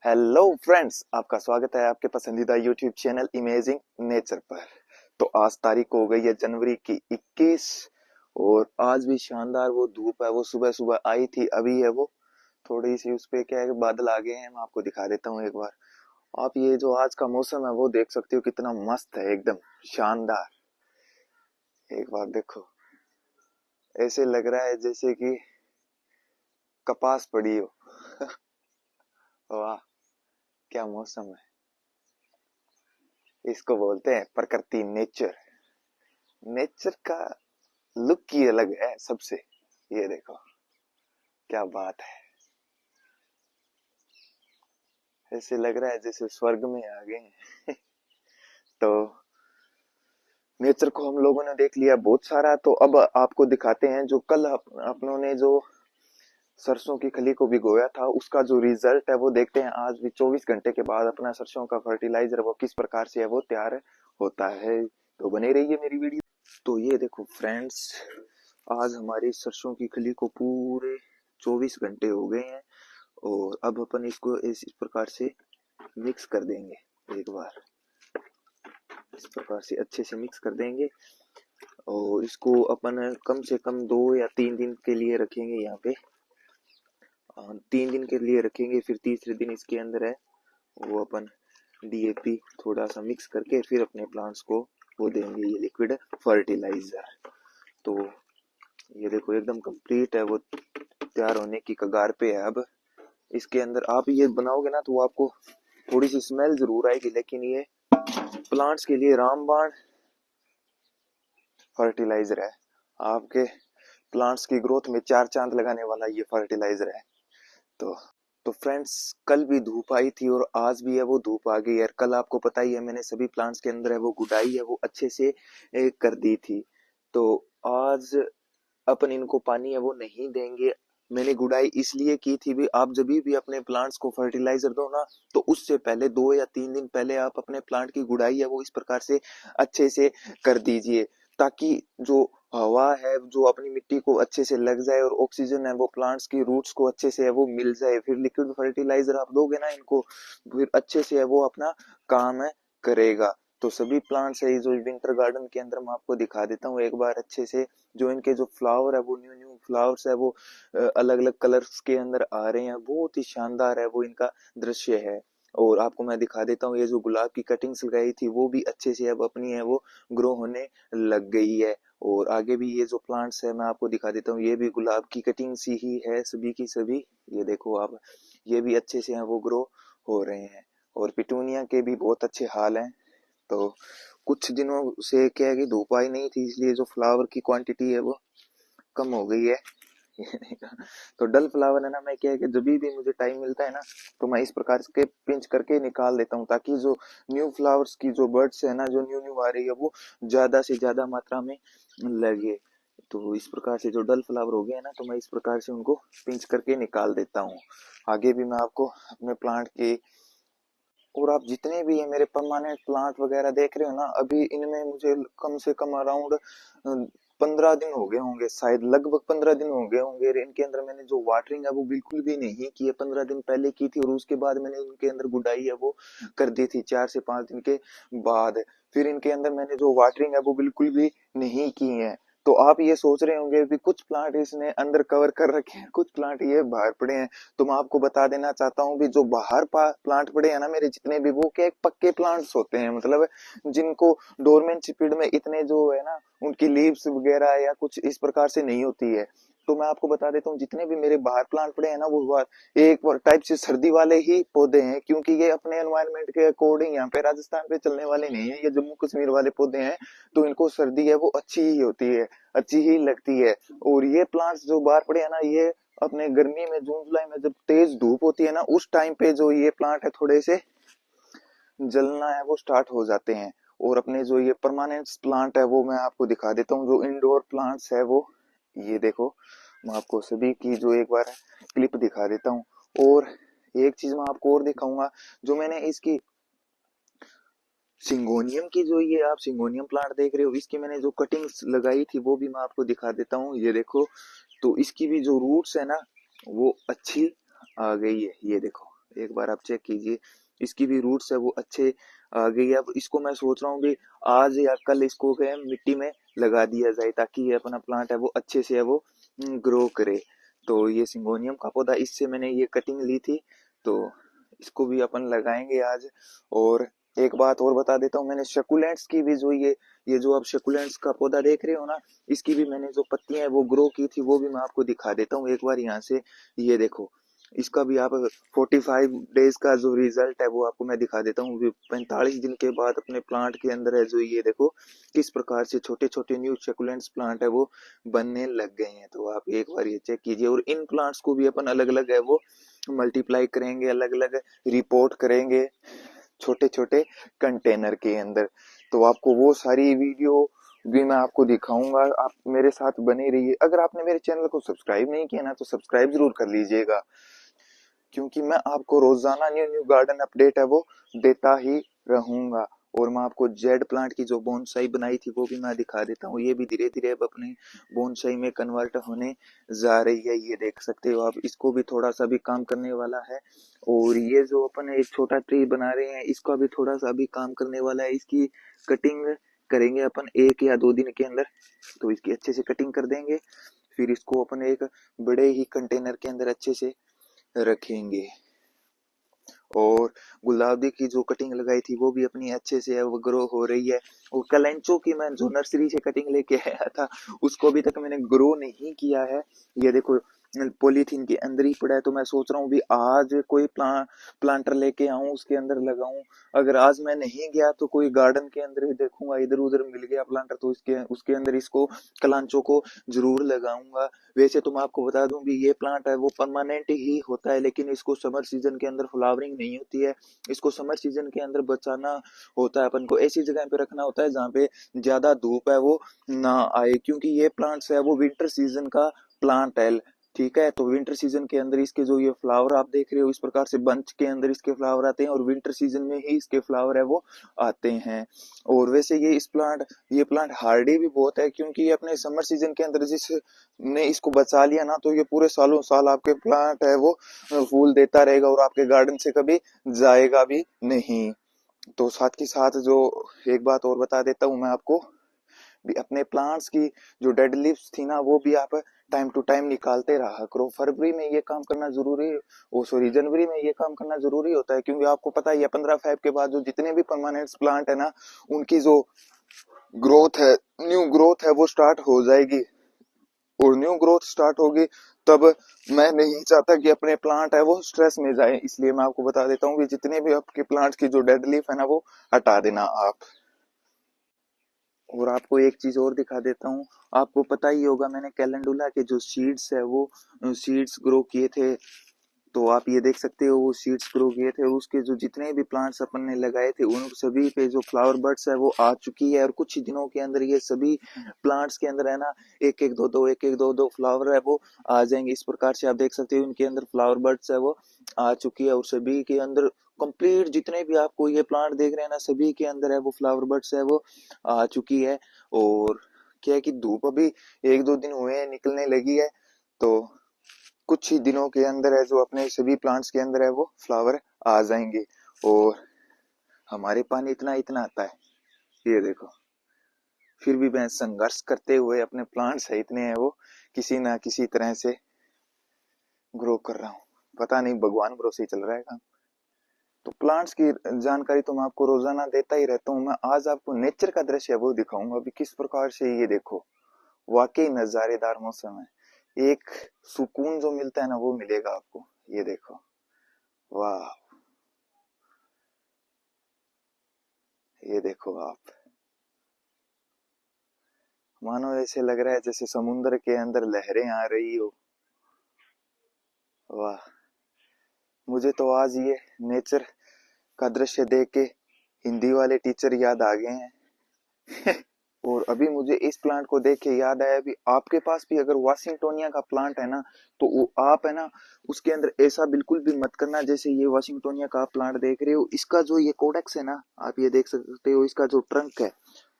Hello friends, आपका स्वागत है आपके पसंदीदा यूट्यूब चैनल इमेजिंग नेचर पर। तो आज तारीख हो गई है जनवरी की 21 और आज भी शानदार वो धूप है, वो सुबह सुबह आई थी, अभी है वो थोड़ी सी उस पे क्या है बादल आ गए हैं। मैं आपको दिखा देता हूँ एक बार। आप ये जो आज का मौसम है वो देख सकते हो, कितना मस्त है, एकदम शानदार। एक बार देखो, ऐसे लग रहा है जैसे कि कपास पड़ी हो। वाह, क्या मौसम है। इसको बोलते हैं प्रकृति, नेचर। नेचर का लुक ही अलग है सबसे। ये देखो, क्या बात है। ऐसे लग रहा है जैसे स्वर्ग में आ गए हैं। तो नेचर को हम लोगों ने देख लिया बहुत सारा। तो अब आपको दिखाते हैं जो कल अपनों ने जो सरसों की खली को भिगोया था, उसका जो रिजल्ट है वो देखते हैं। आज भी 24 घंटे के बाद अपना सरसों का फर्टिलाइजर वो किस प्रकार से है वो तैयार होता है। तो बने रहिए मेरी वीडियो। तो ये देखो फ्रेंड्स, आज हमारी सरसों की खली को पूरे 24 घंटे हो गए हैं और अब अपन इसको इस प्रकार से मिक्स कर देंगे। एक बार इस प्रकार से अच्छे से मिक्स कर देंगे और इसको अपन कम से कम 2 या 3 दिन के लिए रखेंगे यहाँ पे। 3 दिन के लिए रखेंगे, फिर तीसरे दिन इसके अंदर है वो अपन डीएपी थोड़ा सा मिक्स करके फिर अपने प्लांट्स को वो देंगे, ये लिक्विड फर्टिलाइजर। तो ये देखो एकदम कंप्लीट है, वो तैयार होने की कगार पे है। अब इसके अंदर आप ये बनाओगे ना तो आपको थोड़ी सी स्मेल जरूर आएगी, लेकिन ये प्लांट्स के लिए रामबाण फर्टिलाइजर है। आपके प्लांट्स की ग्रोथ में 4 चांद लगाने वाला ये फर्टिलाइजर है। तो तो फ्रेंड्स, कल भी धूप आई थी और आज भी है वो धूप आ गई है। कल आपको पता ही है मैंने सभी प्लांट्स के अंदर है वो गुड़ाई है वो अच्छे से कर दी थी। तो आज अपन इनको पानी है वो नहीं देंगे। मैंने गुड़ाई इसलिए की थी भी, आप जब भी अपने प्लांट्स को फर्टिलाइजर दो ना तो उससे पहले 2 या 3 दिन पहले आप अपने प्लांट की गुड़ाई है वो इस प्रकार से अच्छे से कर दीजिए, ताकि जो हवा है जो अपनी मिट्टी को अच्छे से लग जाए और ऑक्सीजन है वो प्लांट्स की रूट्स को अच्छे से है वो मिल जाए। फिर लिक्विड फर्टिलाइजर आप दोगे ना इनको, फिर अच्छे से है वो अपना काम है करेगा। तो सभी प्लांट्स है जो विंटर गार्डन के अंदर मैं आपको दिखा देता हूँ एक बार अच्छे से। जो इनके जो फ्लावर है वो न्यू न्यू फ्लावर्स है वो अलग अलग कलर्स के अंदर आ रहे हैं, बहुत ही शानदार है वो इनका दृश्य है। और आपको मैं दिखा देता हूँ, ये जो गुलाब की कटिंग्स लगाई थी वो भी अच्छे से अब अपनी है वो ग्रो होने लग गई है। और आगे भी ये जो प्लांट्स है मैं आपको दिखा देता हूँ, ये भी गुलाब की कटिंग सी ही है सभी की सभी। ये देखो आप, ये भी अच्छे से है वो ग्रो हो रहे हैं। और पिटूनिया के भी बहुत अच्छे हाल हैं। तो कुछ दिनों से क्या है कि धूप आई नहीं थी, इसलिए जो फ्लावर की क्वांटिटी है वो कम हो गई है। तो डल फ्लावर है ना, मैं क्या है कि जब भी मुझे टाइम मिलता है ना तो मैं इस प्रकार के पिंच करके निकाल देता हूँ, ताकि जो न्यू फ्लावर्स की जो बर्ड्स है ना जो न्यू न्यू आ रही है वो ज्यादा से ज्यादा मात्रा में लगे। तो इस प्रकार से जो डल फ्लावर हो गए हैं ना तो मैं इस प्रकार से उनको पिंच करके निकाल देता हूँ। आगे भी मैं आपको अपने प्लांट के, और आप जितने भी ये मेरे परमानेंट प्लांट वगैरह देख रहे हो ना, अभी इनमें मुझे कम से कम अराउंड 15 दिन हो गए होंगे, शायद लगभग 15 दिन हो गए होंगे। इनके अंदर मैंने जो वाटरिंग है वो बिल्कुल भी नहीं की है, 15 दिन पहले की थी और उसके बाद मैंने इनके अंदर गुडाई है वो कर दी थी 4 से 5 दिन के बाद। फिर इनके अंदर मैंने जो वाटरिंग है वो बिल्कुल भी नहीं की है। तो आप ये सोच रहे होंगे भी कुछ प्लांट इसने अंदर कवर कर रखे हैं, कुछ प्लांट ये बाहर पड़े हैं। तो मैं आपको बता देना चाहता हूँ भी जो बाहर प्लांट पड़े हैं ना मेरे जितने भी, वो क्या पक्के प्लांट्स होते हैं, मतलब जिनको डोरमेंट पीरियड में इतने जो है ना उनकी लीव्स वगैरह या कुछ इस प्रकार से नहीं होती है। तो मैं आपको बता देता हूँ जितने भी मेरे बाहर प्लांट पड़े हैं ना वो एक टाइप से सर्दी वाले ही पौधे हैं, क्योंकि ये अपने एनवायरनमेंट के अकॉर्डिंग यहाँ पे राजस्थान पे चलने वाले नहीं है, ये जम्मू कश्मीर वाले पौधे हैं। तो इनको सर्दी है वो अच्छी ही होती है, अच्छी ही लगती है। और ये प्लांट्स जो बाहर पड़े हैं ना, ये अपने गर्मी में जून जुलाई में जब तेज धूप होती है ना उस टाइम पे जो ये प्लांट है थोड़े से जलना है वो स्टार्ट हो जाते हैं। और अपने जो ये परमानेंट प्लांट है वो मैं आपको दिखा देता हूँ, जो इंडोर प्लांट्स है वो ये देखो। मैं आपको सभी की जो एक बार क्लिप दिखा देता हूँ। और एक चीज मैं आपको और दिखाऊंगा, जो मैंने इसकी सिंगोनियम की जो ये आप सिंगोनियम प्लांट देख रहे हो, इसकी मैंने जो कटिंग्स लगाई थी वो भी मैं आपको दिखा देता हूँ। ये देखो, तो इसकी भी जो रूट्स है ना वो अच्छी आ गई है। ये देखो एक बार आप चेक कीजिए, इसकी भी रूट्स है वो अच्छे आ गई है। अब इसको मैं सोच रहा हूँ भी आज या कल इसको गए मिट्टी में लगा दिया जाए, ताकि ये अपना प्लांट है वो अच्छे से है वो ग्रो करे। तो ये सिंगोनियम का पौधा, इससे मैंने ये कटिंग ली थी, तो इसको भी अपन लगाएंगे आज। और एक बात और बता देता हूँ, मैंने शकुलेंट्स की भी जो ये जो आप शकुलेंट्स का पौधा देख रहे हो ना, इसकी भी मैंने जो पत्तियां हैं वो ग्रो की थी, वो भी मैं आपको दिखा देता हूँ एक बार यहाँ से। ये देखो, इसका भी आप 45 डेज का जो रिजल्ट है वो आपको मैं दिखा देता हूँ। 45 दिन के बाद अपने प्लांट के अंदर है जो ये देखो किस प्रकार से छोटे छोटे न्यू शकुलेंट्स प्लांट है वो बनने लग गए हैं। तो आप एक बार ये चेक कीजिए, और इन प्लांट्स को भी अपन अलग अलग है वो मल्टीप्लाई करेंगे, अलग अलग रिपोर्ट करेंगे छोटे छोटे कंटेनर के अंदर। तो आपको वो सारी वीडियो भी मैं आपको दिखाऊंगा, आप मेरे साथ बने रहिए। अगर आपने मेरे चैनल को सब्सक्राइब नहीं किया ना, तो सब्सक्राइब जरूर कर लीजिएगा, क्योंकि मैं आपको रोजाना न्यू न्यू गार्डन अपडेट है वो देता ही रहूंगा। और मैं आपको जेड प्लांट की जो बोनसाई बनाई थी वो भी मैं दिखा देता हूँ। ये भी धीरे धीरे अब अपने बोनसाई में कन्वर्ट होने जा रही है, ये देख सकते हो आप। इसको भी थोड़ा सा भी काम करने वाला है। और ये जो अपन एक छोटा ट्री बना रहे हैं, इसका भी थोड़ा सा भी काम करने वाला है। इसकी कटिंग करेंगे अपन 1 या 2 दिन के अंदर, तो इसकी अच्छे से कटिंग कर देंगे। फिर इसको अपन एक बड़े ही कंटेनर के अंदर अच्छे से रखेंगे। और गुलाबी की जो कटिंग लगाई थी वो भी अपनी अच्छे से वो ग्रो हो रही है। और कलेंचो की मैं जो नर्सरी से कटिंग लेके आया था, उसको अभी तक मैंने ग्रो नहीं किया है। ये देखो पॉलीथीन के अंदर ही पड़ा है। तो मैं सोच रहा हूँ भी आज कोई प्लांटर लेके आऊं, उसके अंदर लगाऊं। अगर आज मैं नहीं गया तो कोई गार्डन के अंदर ही देखूंगा, इधर उधर मिल गया प्लांटर तो इसके उसके अंदर इसको कलांचो को जरूर लगाऊंगा। वैसे तो मैं आपको बता दूं भी ये प्लांट है वो परमानेंट ही होता है, लेकिन इसको समर सीजन के अंदर फ्लावरिंग नहीं होती है। इसको समर सीजन के अंदर बचाना होता है, अपन को ऐसी जगह पे रखना होता है जहाँ पे ज्यादा धूप है वो ना आए, क्योंकि ये प्लांट्स है वो विंटर सीजन का प्लांट है। ठीक है, तो विंटर सीजन के अंदर इसके जो ये फ्लावर आप देख रहे हो, इस प्रकार से बंच के अंदर इसके फ्लावर आते हैं, और विंटर सीजन में ही इसके फ्लावर है वो आते हैं। और वैसे ये प्लांट हार्डी भी बहुत है, क्योंकि ये अपने समर सीजन के अंदर जिसने इसको बचा लिया ना, तो ये पूरे सालों साल आपके प्लांट है वो फूल देता रहेगा, और आपके गार्डन से कभी जाएगा भी नहीं। तो साथ ही साथ जो एक बात और बता देता हूँ मैं आपको, भी अपने प्लांट्स की जो डेड लीव्स थी ना, वो भी आप टाइम टू टाइम निकालते रहा करो। फरवरी में ये काम करना जरूरी, ओ सॉरी जनवरी में ये काम करना जरूरी होता है, क्योंकि आपको पता ही है 15 फेब के बाद जो जितने भी परमानेंट प्लांट है ना, उनकी जो ग्रोथ है, न्यू ग्रोथ है वो स्टार्ट हो जाएगी। और न्यू ग्रोथ स्टार्ट होगी तब मैं नहीं चाहता कि अपने प्लांट है वो स्ट्रेस में जाए, इसलिए मैं आपको बता देता हूँ कि जितने भी आपके प्लांट्स की जो डेड लीफ है ना, वो हटा देना आप। और आपको एक चीज और दिखा देता हूँ, आपको पता ही होगा मैंने कैलेंडुला के जो सीड्स है वो सीड्स ग्रो किए थे। तो आप ये देख सकते हो वो सीड्स ग्रो किए थे, और उसके जो जितने भी प्लांट्स अपन ने लगाए थे उन सभी पे जो फ्लावर बर्ड्स है वो आ चुकी है। और कुछ ही दिनों के अंदर ये सभी प्लांट्स के अंदर है ना एक एक दो दो फ्लावर है वो आ जाएंगे। इस प्रकार से आप देख सकते हो इनके अंदर फ्लावर बर्ड्स है वो आ चुकी है, और सभी के अंदर कंप्लीट जितने भी आपको ये प्लांट देख रहे हैं ना, सभी के अंदर है वो फ्लावर बर्ड्स है वो आ चुकी है। और क्या है कि धूप अभी 1 2 दिन हुए हैं निकलने लगी है, तो कुछ ही दिनों के अंदर है जो अपने सभी प्लांट्स के अंदर है वो फ्लावर आ जाएंगे। और हमारे पानी इतना इतना आता है, ये देखो, फिर भी मैं संघर्ष करते हुए अपने प्लांट्स है इतने हैं वो किसी ना किसी तरह से ग्रो कर रहा हूँ। पता नहीं भगवान भरोसे ही चल रहा है काम। तो प्लांट्स की जानकारी तो मैं आपको रोजाना देता ही रहता हूँ। मैं आज आपको नेचर का दृश्य वो दिखाऊंगा अभी किस प्रकार से, ये देखो वाकई नजारेदार मौसम है। एक सुकून जो मिलता है ना वो मिलेगा आपको, ये देखो, वाह, ये देखो आप, मानो ऐसे लग रहा है जैसे समुद्र के अंदर लहरें आ रही हो। वाह, मुझे तो आज ये नेचर का दृश्य देख के हिंदी वाले टीचर याद आ गए हैं। और अभी मुझे इस प्लांट को देख के याद आया भी, आपके पास भी अगर वाशिंगटोनिया का प्लांट है ना, तो वो आप है ना उसके अंदर ऐसा बिल्कुल भी मत करना जैसे ये वाशिंगटोनिया का आप प्लांट देख रहे हो। इसका जो ये कोडेक्स है ना, आप ये देख सकते हो, इसका जो ट्रंक है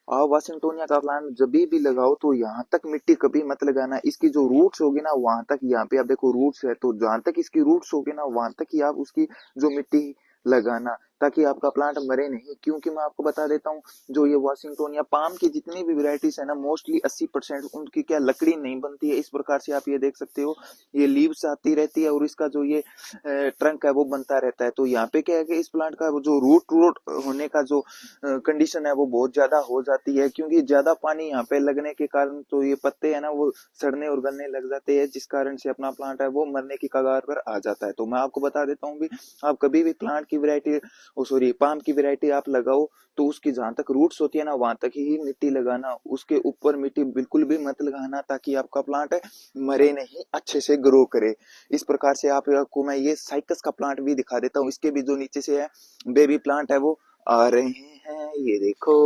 आप वाशिंगटोनिया का प्लांट जब भी लगाओ तो यहाँ तक मिट्टी कभी मत लगाना। इसकी जो रूट्स होगी ना वहां तक, यहाँ पे आप देखो रूट्स है, तो जहां तक इसकी रूट्स होगी ना वहां तक ही आप उसकी जो मिट्टी लगाना, ताकि आपका प्लांट मरे नहीं। क्योंकि मैं आपको बता देता हूँ, जो ये वाशिंगटोन या पाम की जितनी भी वैरायटीज है ना, मोस्टली 80% उनकी क्या लकड़ी नहीं बनती है। इस प्रकार से आप ये देख सकते हो, ये लीव्स आती रहती है और इसका जो ये ट्रंक है वो बनता रहता है। तो यहाँ पे क्या है कि इस प्लांट का जो रूट रूट होने का जो कंडीशन है वो बहुत ज्यादा हो जाती है, क्योंकि ज्यादा पानी यहाँ पे लगने के कारण तो ये पत्ते है ना वो सड़ने और गलने लग जाते हैं, जिस कारण से अपना प्लांट है वो मरने की कगार पर आ जाता है। तो मैं आपको बता देता हूँ भी, आप कभी भी प्लांट की वैरायटी, सॉरी पाम की वैरायटी आप लगाओ तो उसकी जहां तक रूट्स होती है ना वहां तक ही मिट्टी लगाना, उसके ऊपर मिट्टी बिल्कुल भी मत लगाना, ताकि आपका प्लांट है मरे नहीं, अच्छे से ग्रो करे। इस प्रकार से आपको मैं ये साइकस का प्लांट भी दिखा देता हूँ। इसके भी जो नीचे से है बेबी प्लांट है वो आ रहे हैं, ये देखो।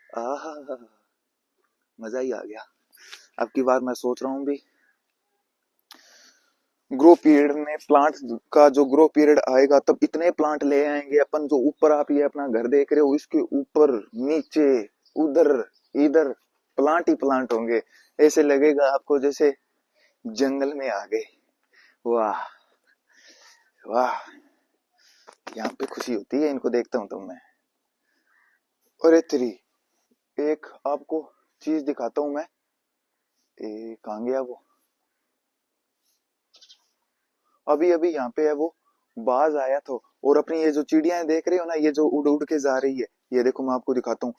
आहा, मजा ही आ गया। अब की बार मैं सोच रहा हूँ भी, ग्रो पीरियड में प्लांट का जो ग्रो पीरियड आएगा तब इतने प्लांट ले आएंगे अपन, जो ऊपर आप ये अपना घर देख रहे हो इसके ऊपर नीचे उधर इधर प्लांट ही प्लांट होंगे। ऐसे लगेगा आपको जैसे जंगल में आ गए। वाह वाह, यहाँ पे खुशी होती है इनको देखता हूँ तो मैं। अरे तेरी, एक आपको चीज दिखाता हूँ मैं। कहाँ गया वो? अभी अभी यहाँ पे है वो बाज आया तो, और अपनी ये जो चिड़िया देख रहे हो ना, ये जो उड़ उड़ के जा रही है, ये देखो मैं आपको दिखाता हूँ।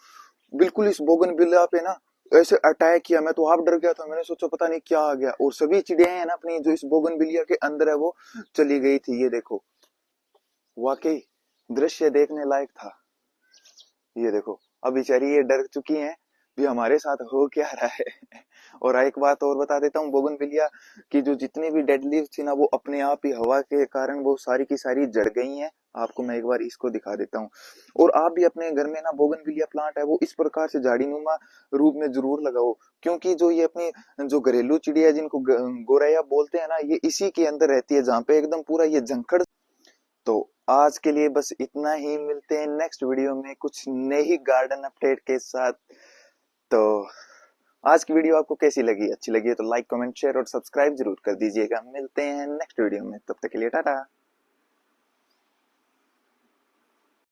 बिल्कुल इस बोगनविला पे ना ऐसे अटैक किया, मैं तो आप डर गया था, मैंने सोचा पता नहीं क्या आ गया, और सभी चिड़िया है ना अपनी जो इस बोगनविलिया के अंदर है वो चली गई थी। ये देखो, वाकई दृश्य देखने लायक था। ये देखो, अब बेचारी ये डर चुकी हैं भी हमारे साथ हो क्या रहा है। और एक बात और बता देता हूँ, बोगनविलिया की जो जितनी भी डेड लीव्स थी ना वो अपने आप ही हवा के कारण वो सारी की सारी जड़ गई हैं। आपको मैं एक बार इसको दिखा देता हूँ। और आप भी अपने घर में ना बोगनविलिया प्लांट है वो इस प्रकार से झाड़ीनुमा रूप में जरूर लगाओ, क्योंकि जो ये अपनी जो घरेलू चिड़िया जिनको गोरैया बोलते हैं ना, ये इसी के अंदर रहती है जहाँ पे एकदम पूरा ये झंखड़। तो आज के लिए बस इतना ही, मिलते हैं नेक्स्ट वीडियो में कुछ नई गार्डन अपडेट के साथ। तो आज की वीडियो आपको कैसी लगी? अच्छी लगी है तो लाइक कमेंट शेयर और सब्सक्राइब जरूर कर दीजिएगा। मिलते हैं नेक्स्ट वीडियो में, तब तक के लिए टाटा।